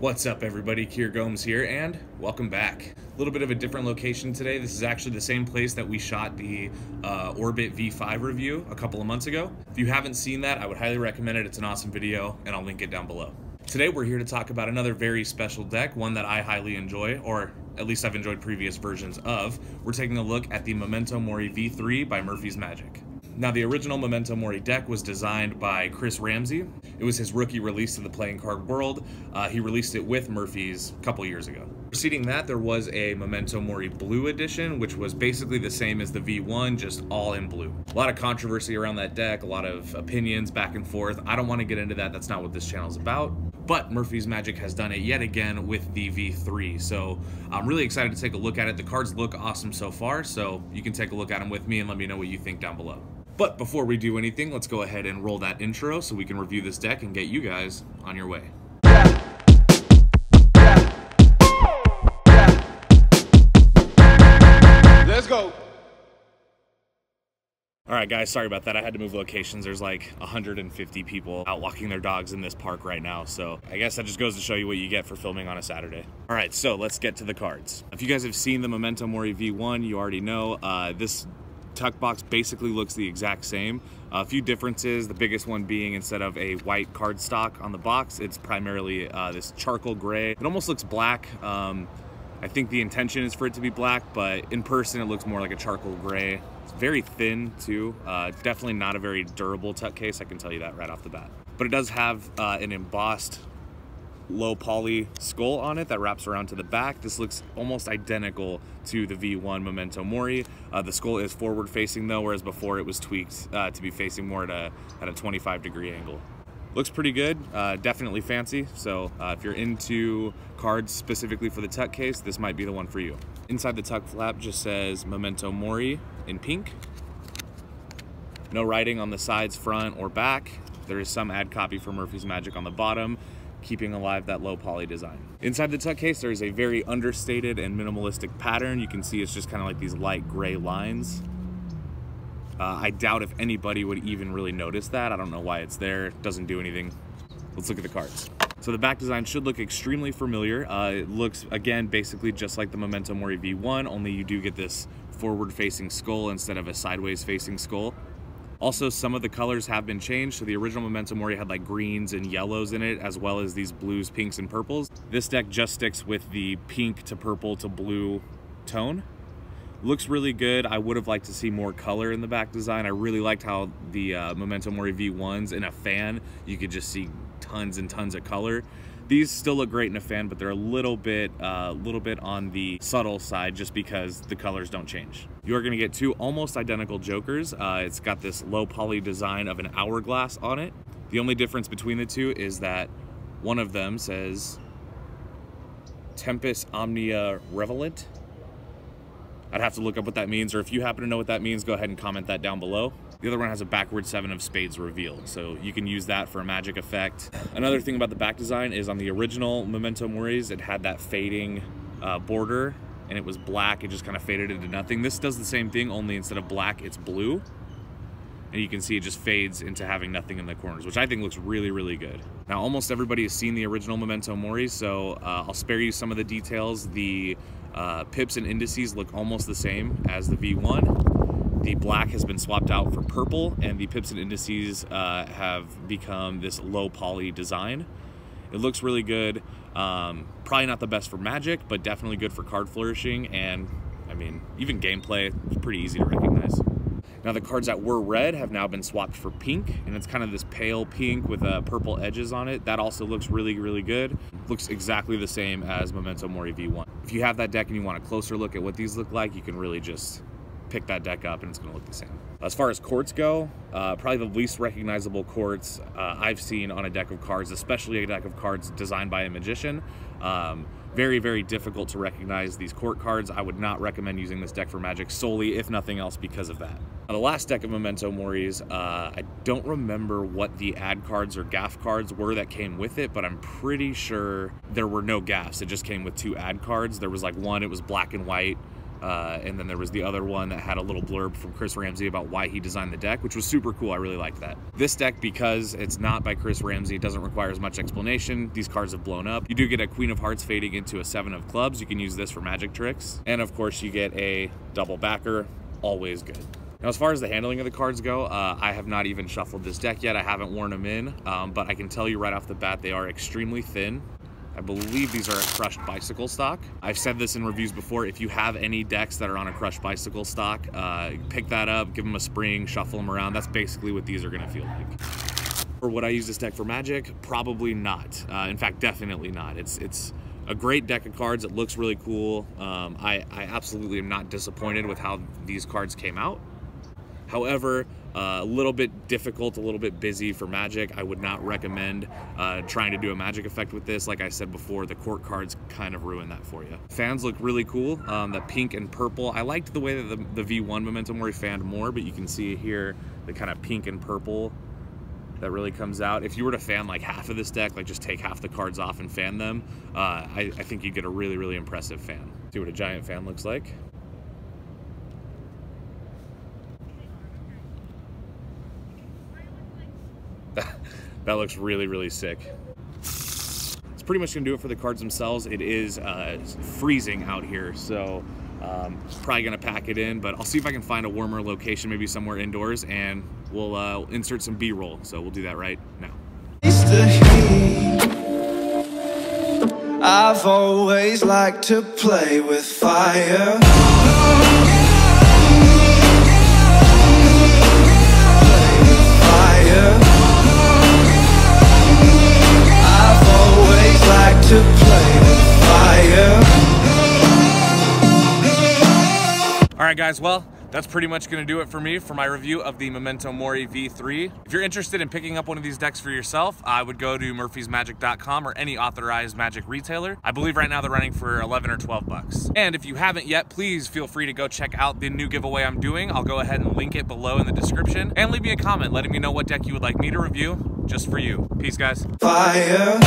What's up everybody, Kier Gomes here, and welcome back. A little bit of a different location today. This is actually the same place that we shot the Orbit V5 review a couple of months ago. If you haven't seen that, I would highly recommend it. It's an awesome video, and I'll link it down below. Today we're here to talk about another very special deck, one that I highly enjoy, or at least I've enjoyed previous versions of. We're taking a look at the Memento Mori V3 by Murphy's Magic. Now, the original Memento Mori deck was designed by Chris Ramsay. It was his rookie release to the playing card world. He released it with Murphy's a couple years ago. Preceding that, there was a Memento Mori Blue edition, which was basically the same as the V1, just all in blue. A lot of controversy around that deck, a lot of opinions back and forth. I don't want to get into that. That's not what this channel is about. But Murphy's Magic has done it yet again with the V3. So I'm really excited to take a look at it. The cards look awesome so far, so you can take a look at them with me and let me know what you think down below. But before we do anything, let's go ahead and roll that intro so we can review this deck and get you guys on your way. Let's go. Alright guys, sorry about that. I had to move locations. There's like 150 people out walking their dogs in this park right now, so I guess that just goes to show you what you get for filming on a Saturday. Alright, so let's get to the cards. If you guys have seen the Memento Mori V1, you already know this tuck box basically looks the exact same. A few differences, the biggest one being instead of a white cardstock on the box, it's primarily this charcoal gray. It almost looks black. I think the intention is for it to be black, but in person it looks more like a charcoal gray. It's very thin too. Definitely not a very durable tuck case, I can tell you that right off the bat. But it does have an embossed low poly skull on it that wraps around to the back. This looks almost identical to the V1 Memento Mori. The skull is forward facing though, whereas before it was tweaked to be facing more at a 25-degree angle. Looks pretty good, definitely fancy. So if you're into cards specifically for the tuck case, this might be the one for you. Inside the tuck flap just says Memento Mori in pink. No writing on the sides, front, or back. There is some ad copy for Murphy's Magic on the bottom, keeping alive that low poly design. Inside the tuck case, there is a very understated and minimalistic pattern. You can see it's just kind of like these light gray lines. I doubt if anybody would even really notice that. I don't know why it's there. It doesn't do anything. Let's look at the cards. So the back design should look extremely familiar. It looks, again, basically just like the Memento Mori V1, only you do get this forward-facing skull instead of a sideways-facing skull. Also, some of the colors have been changed. So the original Memento Mori had like greens and yellows in it, as well as these blues, pinks, and purples. This deck just sticks with the pink to purple to blue tone. Looks really good. I would have liked to see more color in the back design. I really liked how the Memento Mori V1s in a fan, you could just see tons and tons of color. These still look great in a fan, but they're a little bit on the subtle side just because the colors don't change. You're gonna get two almost identical Jokers. It's got this low poly design of an hourglass on it. The only difference between the two is that one of them says Tempus Omnia Revelant. I'd have to look up what that means, or if you happen to know what that means, go ahead and comment that down below. The other one has a backward 7 of spades revealed, so you can use that for a magic effect. Another thing about the back design is on the original Memento Moris, it had that fading border, and it was black. It just kind of faded into nothing. This does the same thing, only instead of black, it's blue. And you can see it just fades into having nothing in the corners, which I think looks really, really good. Now, almost everybody has seen the original Memento Mori, so I'll spare you some of the details. The pips and indices look almost the same as the V1. The black has been swapped out for purple, and the pips and indices have become this low poly design. It looks really good. Probably not the best for Magic, but definitely good for card flourishing, and I mean, even gameplay, it's pretty easy to recognize. Now, the cards that were red have now been swapped for pink, and it's kind of this pale pink with purple edges on it. That also looks really, really good. Looks exactly the same as Memento Mori V1. If you have that deck and you want a closer look at what these look like, you can really just pick that deck up and it's gonna look the same. As far as quartz go, probably the least recognizable quartz I've seen on a deck of cards, especially a deck of cards designed by a magician. Very, very difficult to recognize these court cards. I would not recommend using this deck for Magic solely, if nothing else, because of that. Now, the last deck of Memento Moris, I don't remember what the ad cards or gaff cards were that came with it, but I'm pretty sure there were no gaffs. It just came with 2 ad cards. There was like one, it was black and white, And then there was the other one that had a little blurb from Chris Ramsay about why he designed the deck, which was super cool. I really liked that. This deck, because it's not by Chris Ramsay, it doesn't require as much explanation. These cards have blown up. You do get a Queen of Hearts fading into a 7 of Clubs. You can use this for magic tricks. And of course you get a double backer, always good. Now, as far as the handling of the cards go, I have not even shuffled this deck yet. I haven't worn them in, but I can tell you right off the bat, they are extremely thin. I believe these are a crushed bicycle stock. I've said this in reviews before. If you have any decks that are on a crushed bicycle stock, pick that up, give them a spring, shuffle them around. That's basically what these are gonna feel like. Or would I use this deck for Magic? Probably not. In fact, definitely not. It's a great deck of cards. It looks really cool. I absolutely am not disappointed with how these cards came out. However, a little bit difficult, a little bit busy for Magic. I would not recommend trying to do a Magic effect with this. Like I said before, the court cards kind of ruin that for you. Fans look really cool. The pink and purple. I liked the way that the V1 Memento Mori fanned more, but you can see here the kind of pink and purple that really comes out. If you were to fan like half of this deck, like just take half the cards off and fan them, I think you get a really, really impressive fan. See what a giant fan looks like. That looks really, really sick. It's pretty much gonna do it for the cards themselves. It is freezing out here, so probably gonna pack it in, but I'll see if I can find a warmer location, maybe somewhere indoors, and we'll insert some B-roll. So we'll do that right now. I've always liked to play with fire. To play with fire. All right, guys, well, that's pretty much gonna do it for me for my review of the Memento Mori V3. If you're interested in picking up one of these decks for yourself, I would go to murphysmagic.com or any authorized Magic retailer. I believe right now they're running for 11 or 12 bucks. And if you haven't yet, please feel free to go check out the new giveaway I'm doing. I'll go ahead and link it below in the description, and leave me a comment letting me know what deck you would like me to review just for you. Peace, guys. Fire.